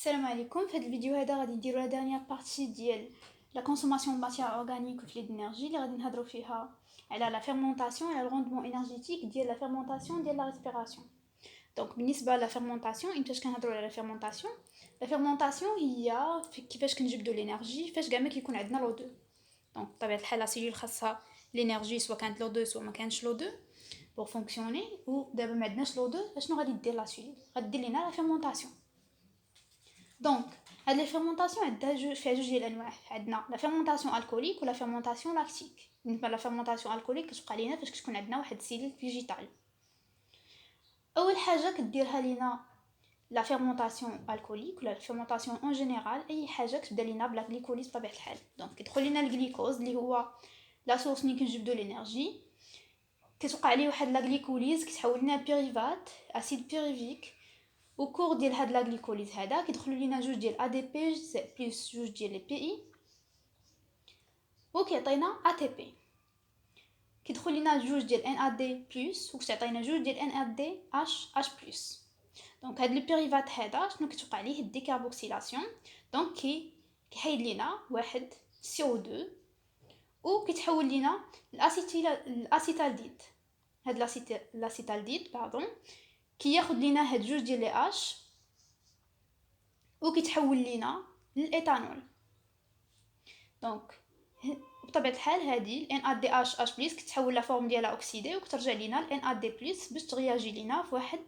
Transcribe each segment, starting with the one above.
السلام عليكم. في هذا الفيديو هذا غادي نديرو لا ديرنيير بارتي ديال لا كونسوماسيون ماتيير اورغانيك و فلي دينيرجي اللي غادي نهضروا فيها على لا فيرمونطاسيون على الروندمون انرجيتيك ديال لا فيرمونطاسيون ديال لا ريسبيراسيون. دونك بالنسبه لا فيرمونطاسيون فاش كنهضروا على لا فيرمونطاسيون هي كيفاش كنجبدوا الانرجي فاش كاع ما كيكون عندنا لو 2. دونك بطبيعه الحال لا سيلول خاصها الانرجي سواء كانت لو 2 سواء ما كانش لو 2 بور فونكسيوني. و دابا ما عندناش لو 2 اشنو غادي دير لا سيلول؟ غادي دير لنا لا فيرمونطاسيون. دونك هاد لي فيرمونطاسيون عندها فيها جوج ديال الانواع. عندنا لا فيرمونطاسيون الكوليك ولا فيرمونطاسيون لاكتيك. بالنسبه لا فيرمونطاسيون الكوليك كتبقى لينا فاش كتكون عندنا واحد السيلول فيجيتال. اول حاجه كديرها لينا لا فيرمونطاسيون الكوليك ولا الفيرمونطاسيون اون جينيرال اي حاجه كتبدا لينا بلا غليكوليز بطبيعه الحال. دونك كيدخل لينا الغليكوز اللي هو لا سورس ملي كنجبدوا الانرجي، كتوقع عليه واحد لا غليكوليز كتحول لنا بيريفات اسيد بيريفيك. او كور ديال هاد لا غليكوليز هذا كيدخلوا لينا جوج ديال ا دي بي بلس جوج ديال لي بي اي وكيعطينا ا تي بي. كيدخل لينا جوج ديال ان ا دي بلس وكتعطينا جوج ديال ان ا دي اش بلس. دونك هاد لي بيريفات هذا شنو كتوقع عليه الديكاربوكسيلاسيون. دونك كيحيد لينا واحد سي او 2 وكيتحول لينا الاسيتالديد. هاد الاسيتالديد كياخد لينا هاد جوج ديال لي اش وكيتحول لينا للايثانول. دونك بطبيعه الحال هذه الان ا دي اش بلس كتحول لا فورم ديالها اوكسيدي وكترجع لينا الان ا دي بلس باش تغياجي لينا في واحد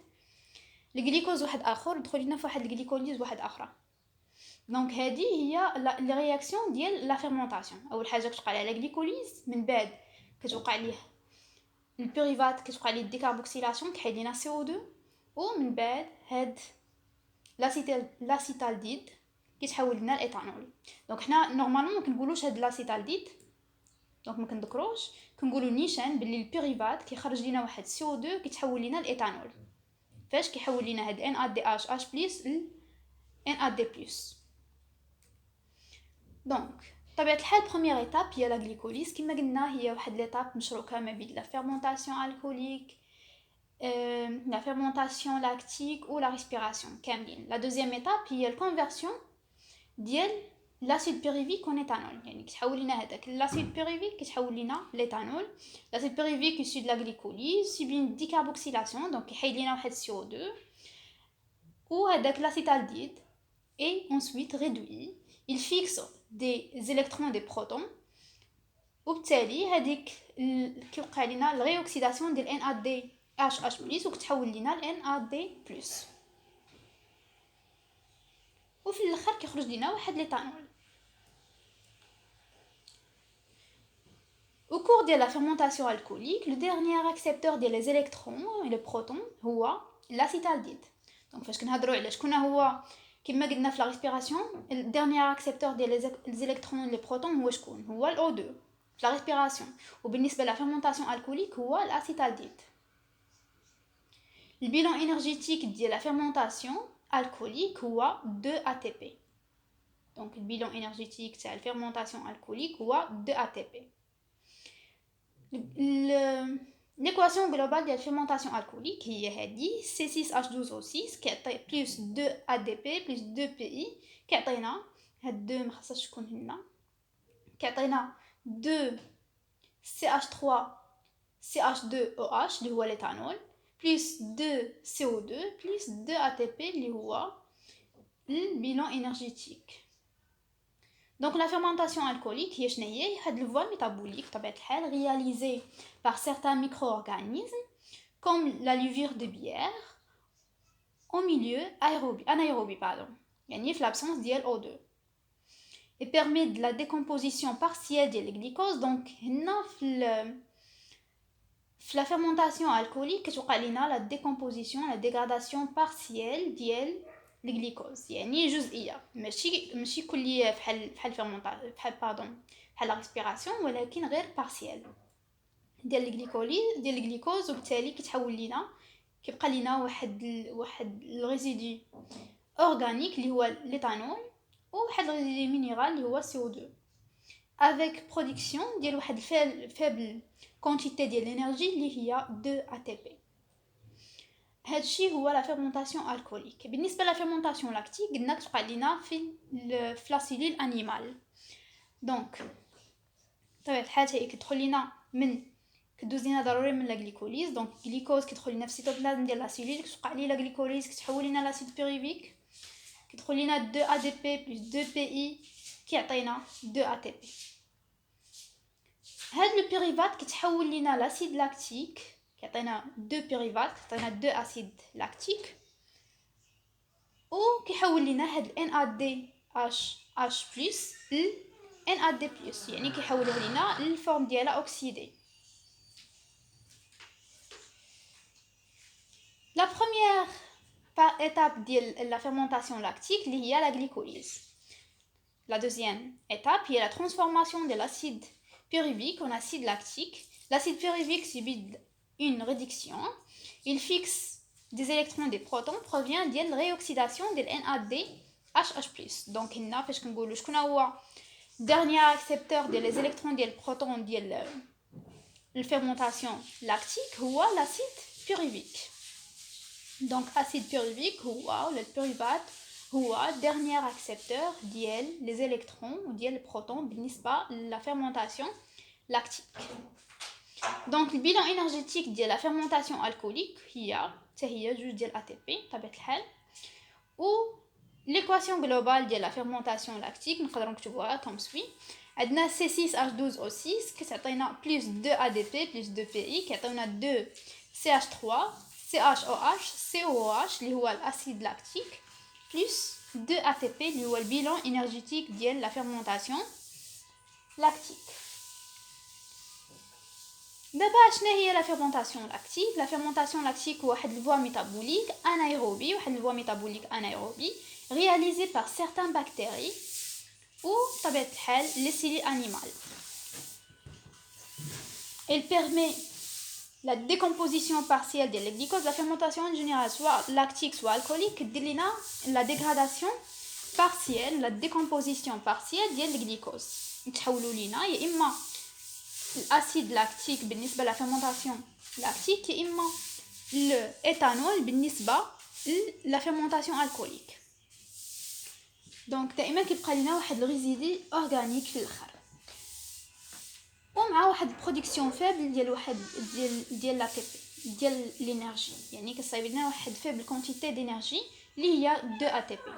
الجليكوز واحد اخر يدخل لينا في واحد الجليكوليز واحد اخرى. دونك هذه هي لي رياكسيون ديال لا فيرمونطاسيون. اول حاجه كتوقع عليها لا جليكوليز، من بعد كتوقع عليه البيريفات كتوقع عليه الديكاربوكسيلاسيون كيحيد لينا سي او 2 ومن بعد هاد لاسيتالديد كيتحول لنا الايثانول. دونك حنا نورمالمون ما كنقولوش هاد لاسيتالديد، دونك ما كندكروش، كنقولوا نيشان باللي البيريفات كيخرج لينا واحد سي او 2 كيتحول لنا الايثانول فاش كيحول لنا هاد ان ا دي اش بلس ان ا دي بلس. دونك طبيعه الحال بروميير ايتاب هي لا غليكوليز. كما قلنا هي واحد ليتاب مشروكه ما بين لا فيرمونطاسيون الكوليك la fermentation lactique ou la respiration كاملين. La deuxième étape هي الكونفرسيون ديال l'acide pyruvique en éthanol. يعني كتحول لنا هذاك l'acide pyruvique كتحول لنا l'éthanol. l'acide pyruvique issu de la glycolyse subit une décarboxylation donc كيحيد لنا واحد CO2 وهذاك l'acétaldehyd est ensuite réduit. Il fixe des électrons des protons وبالتالي هذيك كيوقع لنا الريوكسيداسيون ديال NAD H بلس وكتحول لنا ل NAD بلس وفي الاخر كيخرج لنا واحد ليتانول. Au cours de la fermentation alcoolique, le dernier accepteur des électrons et les protons هو l'acétaldehyd. Donc فاش كنهضروا على شكون هو كما قلنا في لا ريسبيراسيون الديرنيير اكسبتور ديال لي زيليكترون لي بروتون هو شكون؟ هو الاو 2 في لا ريسبيراسيون. وبالنسبه لا فيرمونطاسيون الكوليك هو الاسيتالديد. البيلون انرجيتيك ديال لا فيرمونطاسيون الكوليك هو 2 ATP. دونك البيلون انرجيتيك تاع الفيرمونطاسيون الكوليك هو 2 ATP. l'équation globale ديال الفيرمونطاسيون الكوليك هي هذه C6H12O6 كيعطي بلس 2 ADP بلس 2 PI كيعطينا هاد 2 ما خاصهاش تكون هنا كيعطينا 2 CH3 CH2OH اللي هو ليتانول بلس 2 CO2 بلس 2 ATP اللي هو البيلون انرجيتيك. Donc la fermentation alcoolique هي شنو هي؟ هاد الفوا ميتابوليك بطبيعة الحال réalisé par certains micro-organismes comme la levure de bière au milieu anaérobie يعني في l'absence ديال O2 et permet de la décomposition partielle ديال الجليكوز. دونك هنا في la fermentation alcoolique كتوقع لينا la décomposition la dégradation partielle ديال الجليكوز يعني جزئيه ماشي كليه بحال فيرمونطاسيون بحال لا ريسبيراسيون ولكن غير بارسيال ديال الجليكوز وبالتالي كيتحول لينا كيبقى لينا واحد الريزيدو اورغانيك اللي هو ليتانول وواحد الريزيدو مينيرال اللي هو CO2 avec production ديال واحد فابل كونتيتي ديال الانرجي اللي هي 2 ATP. هذا الشيء هو لا فيرمونطاسيون الكوليك. بالنسبه لا فيرمونطاسيون لاكتيك قلنا كتوقع لينا في لا سيلول انيمال. دونك طبيعه الحال هي كتدخل لينا من كدوز لينا ضروري من لا غليكوليز. دونك غليكوز كيدخل لينا في السيتوبلازم ديال لا سيلول، كتوقع لي لا غليكوليز كتحول لينا لاسيد بيريفيك، كيدخل لينا 2 ADP plus 2 PI كيعطينا 2 ATP. هاد لو بيريفات كيتحول لينا لاسيد لاكتيك كيعطينا 2 بيريفات كيعطينا 2 اسيد لاكتيك، و كيحول لينا هاد NADH plus ل NAD plus، يعني كيحولوه لينا للفورم ديالها اوكسيدي. لا بروميير étape ديال la fermentation lactique اللي هي la glycolyse. La deuxième étape est la transformation de l'acide pyruvique en acide lactique. L'acide pyruvique subit une réduction. Il fixe des électrons des protons provient de la réoxydation de NADH+. Donc il n'a pas que شكون هو dernier accepteur des électrons des protons ديال الفيرمونطاسيون لاكتيك هو l'acide pyruvique. Donc acide pyruvique هو le pyruvate هو dernier accepteur ديال les électrons ou ديال البروتون بالنسبة la fermentation lactique. Donc le bilan énergétique ديال la fermentation alcoolique هي جوج ديال ATP طبيعة الحال، و l'équation globale ديال la fermentation lactique نقدروا نكتبوها comme suit. عندنا C6H12O6 كتعطينا plus 2 ADP plus 2 PI كيعطيونا 2 CH3 CHOH COOH اللي هو الاسيد لاكتيك plus 2 ATP اللي هو البيلون énergétique ديال la fermentation lactique. دابا شنو هي لا فيرمونطاسيون لاكتيك؟ لا فيرمونطاسيون لاكتيك هو واحد الفوا ميتابوليك انايروبي، انايروبي réalisé par certains bactéries ou طبيعة الحال les cellules animales. Elle permet la décomposition partielle des glycoses. La fermentation en général soit lactique soit alcoolique دير لينا la dégradation partielle la décomposition partielle ديال الجليكوز يتحولوا لينا يا اما الاسيد لاكتيك بالنسبه لا فيرمونطاسيون لاكتيك يا اما الايثانول بالنسبه لا فيرمونطاسيون الكوليك. دونك دائما كيبقى لينا واحد الريزيدي اورغانيك في الاخر ومع واحد برودكسيون فابل ديال لا تي بي ديال لينيرجي، يعني كتصايب لنا واحد فابل كونتيتي دينيرجي اللي هي 2 ATP.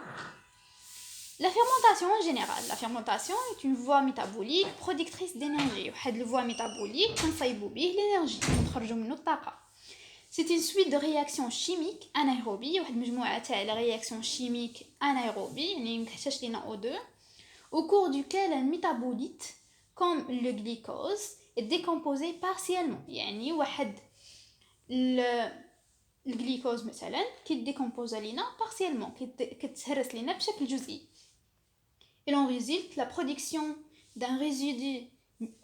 La fermentation en général, la fermentation est une voie métabolique productrice d'énergie. واحد الفوا métabolique كنصايبوا به l'énergie نخرجوا منه الطاقه. C'est une suite de réactions chimiques anaérobies، واحد المجموعه تاع les réactions chimiques anaérobies يعني مكتحتاجش لينا O2 au cours duquel un métabolite comme le glucose est décomposé partiellement، يعني واحد الجليكوز مثلا كيديكومبوزا لينا partiellement كتهرس لينا بشكل جزئي. Il en résulte la production d'un résidu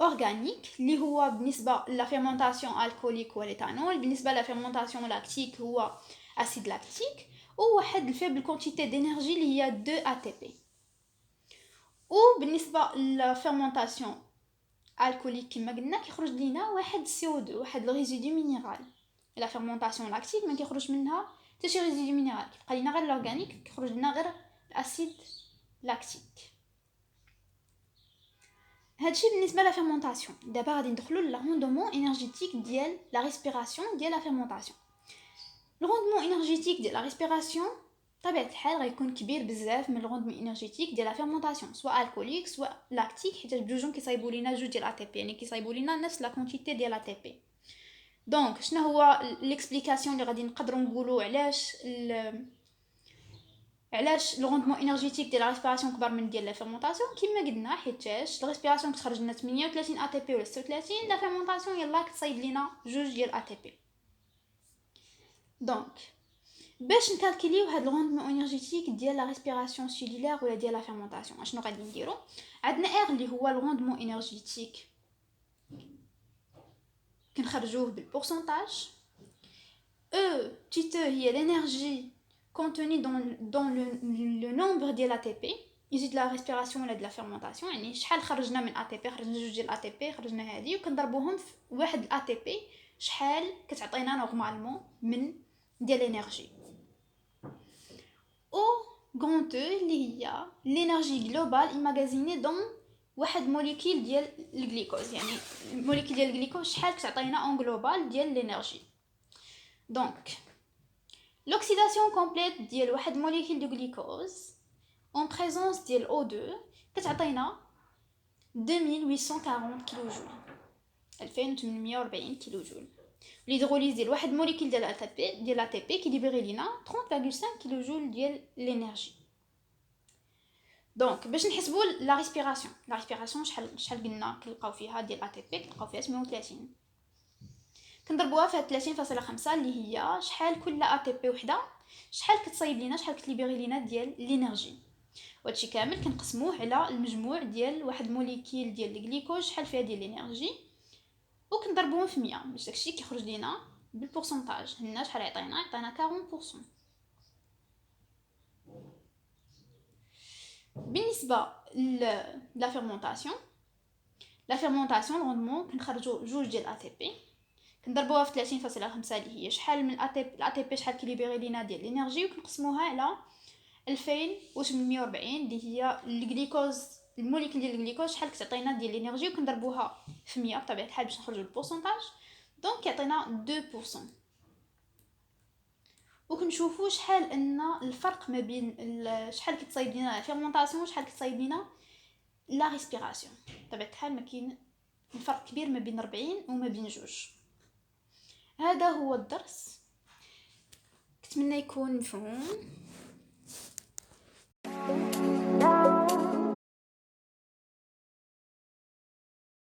organique اللي هو بالنسبة la fermentation alcoolique هو l'éthanol، بالنسبة la fermentation lactique هو acide lactique، وواحد الفيبل كونتيتي d'énergie اللي هي 2 ATP. وبالنسبة la fermentation alcoolique كما قلنا كيخرج لينا واحد CO2 واحد الريزيدو مينيرال. la fermentation lactique ما كيخرج منها حتى شي ريزيدو مينيرال، كيبقى لينا غير الاورغانيك كيخرج لنا غير الاسيد لاكتيك. هادشي بالنسبه لا فيرمونطاسيون. دابا غادي ندخلوا ل روندمون انرجيتيك ديال لا ريسبيراسيون ديال لا فيرمونطاسيون. لو روندمون انرجيتيك ديال لا ريسبيراسيون طبيعه الحال غيكون كبير بزاف من الروندمون انرجيتيك ديال لا فيرمونطاسيون سواء الكوليك سواء لاكتيك، حيت بجوجهم كيصايبوا لينا جوج ديال ATP، يعني كيصايبوا لينا نفس لا كونتيتي ديال ATP. دونك شنو هو ليكسبليكاسيون اللي غادي نقدروا نقولوا علاش لو روندمون انرجيتيك ديال لا ريسبيراسيون كبر من ديال لا فيرمونطاسيون؟ كما قلنا حيتاش لا ريسبيراسيون كتخرج لنا 38 ATP ولا 36، لا فيرمونطاسيون يلاه كتصايب لينا جوج ديال ATP. دونك باش نكالكوليو هاد الروندمون انرجيتيك ديال لا ريسبيراسيون سيلولير ولا ديال لا فيرمونطاسيون اشنو غادي نديرو؟ عندنا ار اللي هو الروندمون انرجيتيك كنخرجوه بالبورسونتاج، او تيت هي l'énergie contenue dans le nombre ديال ATP يزيد لا ريسبيراسيون ولا ديال لا فيرمونطاسيون، يعني شحال خرجنا من ATP خرجنا جوج ديال ATP خرجنا هذه وكنضربوهم في واحد ATP شحال كتعطينا نورمالمون من ديال الانرجي. او غون او اللي هي الانرجي جلوبال ايماغازيني دون واحد موليكيل ديال الجليكوز، يعني الموليكيل ديال الجليكوز شحال كتعطينا اون جلوبال ديال الانرجي. دونك l'oxydation complète ديال واحد موليكيل دو جليكوز en présence ديال O2 كتعطينا 2840 كيلو جول، 2840 كيلو جول. l'hydrolyse ديال واحد موليكيل ديال ATP كيليبري لينا 30.5 كيلو جول ديال الانرجي. دونك باش نحسبوا لا ريسبيراسيون شحال قلنا كنلقاو فيها ديال ATP، كنلقاو فيها 130 كنضربوها في 30.5 اللي هي شحال كل ATP وحده شحال كتصايب لينا، شحال كتليبري لينا ديال الانرجي. وهادشي كامل كنقسموه على المجموع ديال واحد موليكيل ديال الجليكوز شحال فيها ديال الانرجي، وكنضربوهم في 100 باش داكشي كيخرج لينا بالبورسونتاج. هنا شحال يعطينا 40%. بالنسبه لا فيرمونطاسيون، الروندمون كنخرجوا جوج ديال ATP كنضربوها في 30.5 اللي هي شحال من ATP شحال كيليبري لينا ديال الانرجي، وكنقسموها على 2840 اللي هي الجليكوز، الموليكيل ديال الجليكوز شحال كتعطينا ديال الانرجي، وكنضربوها في 100 بطبيعه الحال باش نخرجوا البورسونتاج. دونك كيعطينا 2%. وكنشوفوا شحال ان الفرق ما بين شحال كتصايب لينا لا فيرمونطاسيون وشحال كتصايب لينا لا ريسبيراسيون. بطبيعه الحال ما كاين الفرق كبير ما بين 40 وما بين جوج. هذا هو الدرس، كنتمنى يكون مفهوم.